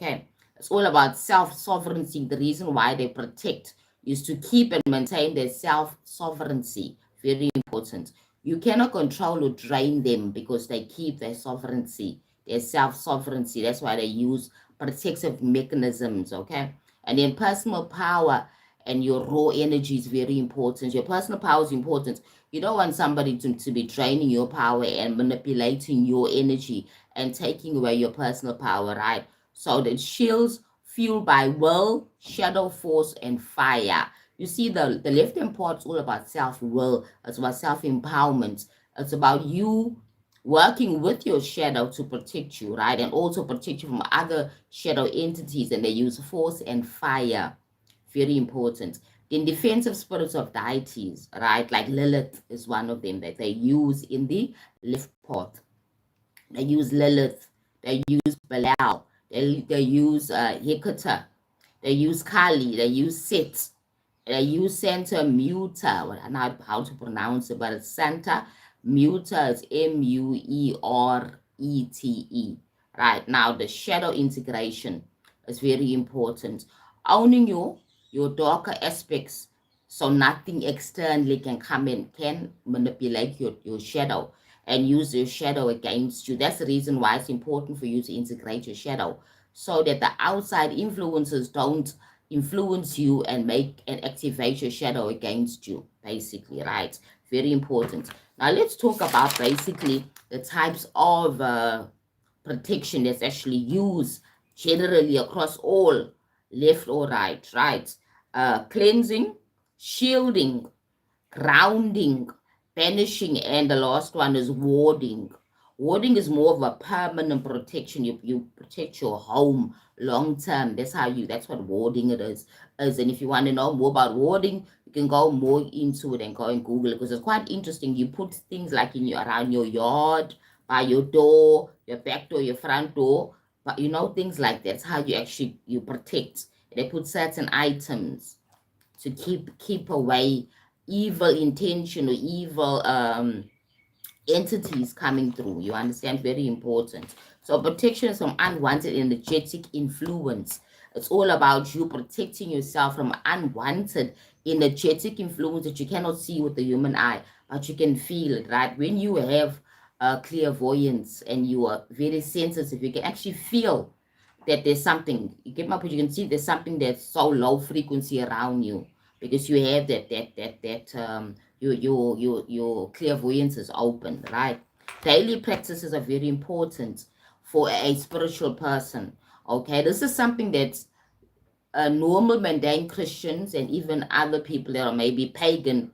Okay, it's all about self-sovereignty. The reason why they protect is to keep and maintain their self-sovereignty. Very important. You cannot control or drain them because they keep their sovereignty, their self-sovereignty. That's why they use protective mechanisms, okay? And then personal power and your raw energy is very important. Your personal power is important. You don't want somebody to be draining your power and manipulating your energy and taking away your personal power, right? So the shields fueled by will, shadow force, and fire. You see, the left-hand part is all about self-will. It's about self-empowerment. It's about you working with your shadow to protect you, right? And also protect you from other shadow entities. And they use force and fire. Very important. Then defensive spirits of deities, right? Like Lilith is one of them that they use in the left part. They use Lilith. They use Belial. They use Hecate. They use Kali. They use Set. They use Santa Muta. I don't know how to pronounce it, but it's Santa Muta. It's Murete. Right now, the shadow integration is very important. Owning your darker aspects, so nothing externally can come in, can manipulate your shadow and use your shadow against you. That's the reason why it's important for you to integrate your shadow so that the outside influences don't influence you and make and activate your shadow against you, basically, right? Very important. Now let's talk about basically the types of protection that's actually used generally across all, left or right, right? Cleansing, shielding, grounding, banishing, and the last one is warding. Warding is more of a permanent protection. You protect your home long term. That's what warding it is. And if you want to know more about warding, you can go more into it and go and Google it because it's quite interesting. You put things like around your yard, by your door, your back door, your front door, but things like that. That's how you protect. They put certain items to keep away evil intention or evil entities coming through. You understand? Very important. So protection from unwanted energetic influence. It's all about you protecting yourself from unwanted energetic influence that you cannot see with the human eye, but you can feel it, right? When you have clairvoyance and you are very sensitive, you can actually feel that there's something. You get my point? You can see there's something that's so low frequency around you because you have your clairvoyance is open, right? Daily practices are very important for a spiritual person. Okay, this is something that's normal mundane Christians and even other people that are maybe pagan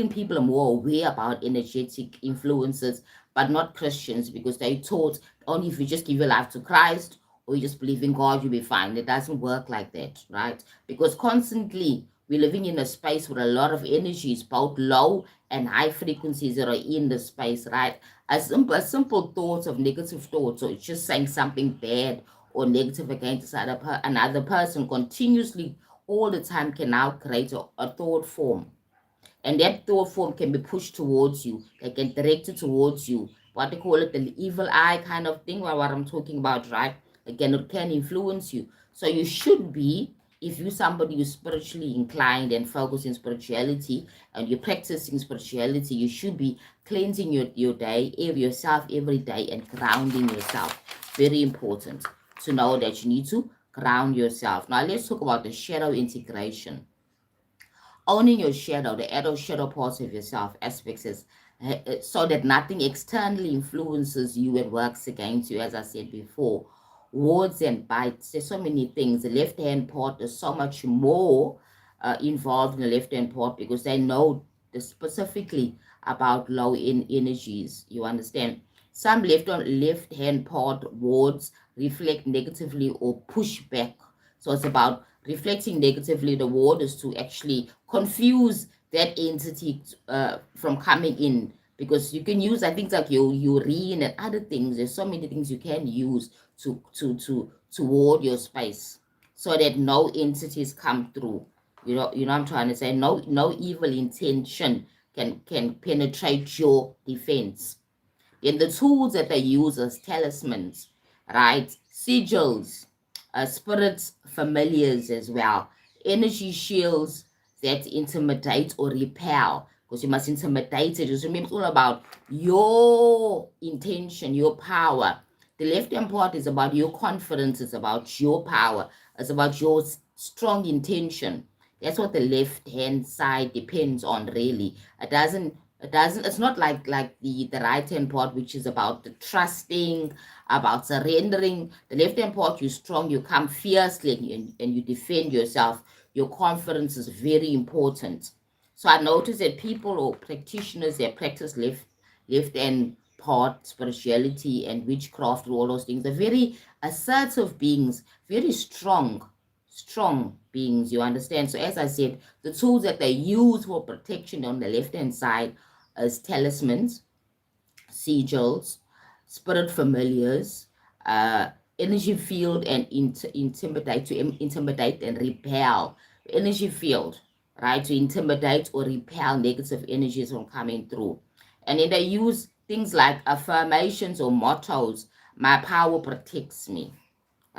people are more aware about energetic influences, but not Christians because they taught only if you just give your life to Christ or you just believe in God, you'll be fine. It doesn't work like that, right? Because constantly we're living in a space with a lot of energies, both low and high frequencies that are in the space, right? A simple thought of negative thoughts, or it's just saying something bad or negative against another person continuously all the time can now create a thought form. And that thought form can be pushed towards you. They can direct it towards you. What they call it, the evil eye kind of thing, what I'm talking about, right? Again, it can influence you. So you should be, if you're somebody who's spiritually inclined and focused in spirituality and you're practicing spirituality, you should be cleansing your day, yourself every day and grounding yourself. Very important to know that you need to ground yourself. Now let's talk about the shadow integration. Owning your shadow, the adult shadow parts of yourself, aspects is so that nothing externally influences you and works against you, as I said before. Wards and bites, there's so many things. The left hand part is so much more involved in the left hand part because they know specifically about low energies. You understand? Some left hand part wards reflect negatively or push back. So it's about reflecting negatively. The ward is to actually confuse that entity from coming in, because you can use things like your urine and other things. There's so many things you can use to ward your space so that no entities come through. You know what I'm trying to say? No evil intention can penetrate your defense. Then the tools that they use as talismans, right? Sigils, spirits familiars as well, energy shields that intimidate or repel, because you must intimidate it. Just remember, it's all about your intention, your power. The left hand part is about your confidence, it's about your power, it's about your strong intention. That's what the left hand side depends on, really. It doesn't it's not like the right hand part, which is about the trusting, about surrendering. The left hand part, you're strong, you come fiercely, and you defend yourself. Your confidence is very important. So I notice that people or practitioners that practice left hand part spirituality and witchcraft and all those things, they're very assertive beings, very strong beings, you understand. So as I said, the tools that they use for protection on the left hand side is talismans, sigils, spirit familiars, uh, energy field, and intimidate and repel. Energy field, right, to intimidate or repel negative energies from coming through. And then they use things like affirmations or mottos. My power protects me,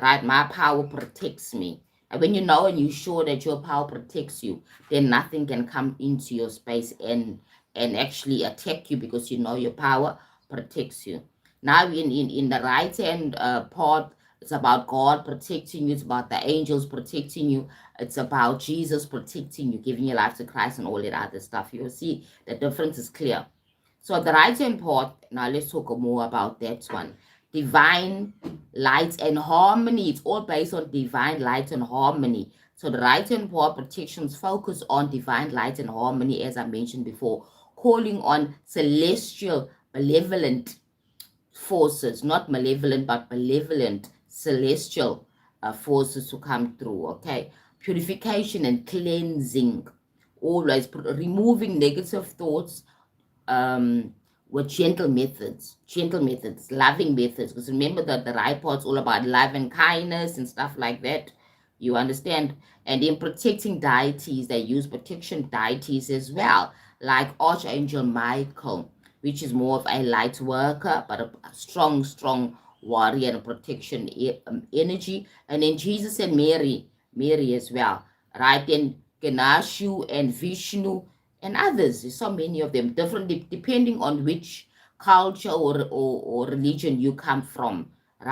right? My power protects me. And when you know and you're sure that your power protects you, then nothing can come into your space and actually attack you, because you know your power protects you. Now in the right hand part, it's about God protecting you, it's about the angels protecting you, it's about Jesus protecting you, giving your life to Christ and all that other stuff. You'll see the difference is clear. So the right hand part, now let's talk more about that one. Divine light and harmony. It's all based on divine light and harmony. So the right hand part protections focus on divine light and harmony, as I mentioned before, calling on celestial benevolent forces, not malevolent, but benevolent celestial forces to come through. Okay, purification and cleansing, always removing negative thoughts, with gentle methods, loving methods. Because remember that the right part's all about love and kindness and stuff like that. You understand? And in protecting deities, they use protection deities as well, like Archangel Michael, which is more of a light worker, but a strong warrior and protection energy. And then Jesus and Mary as well, right? Then Ganashu and Vishnu and others. There's so many of them, different depending on which culture or religion you come from.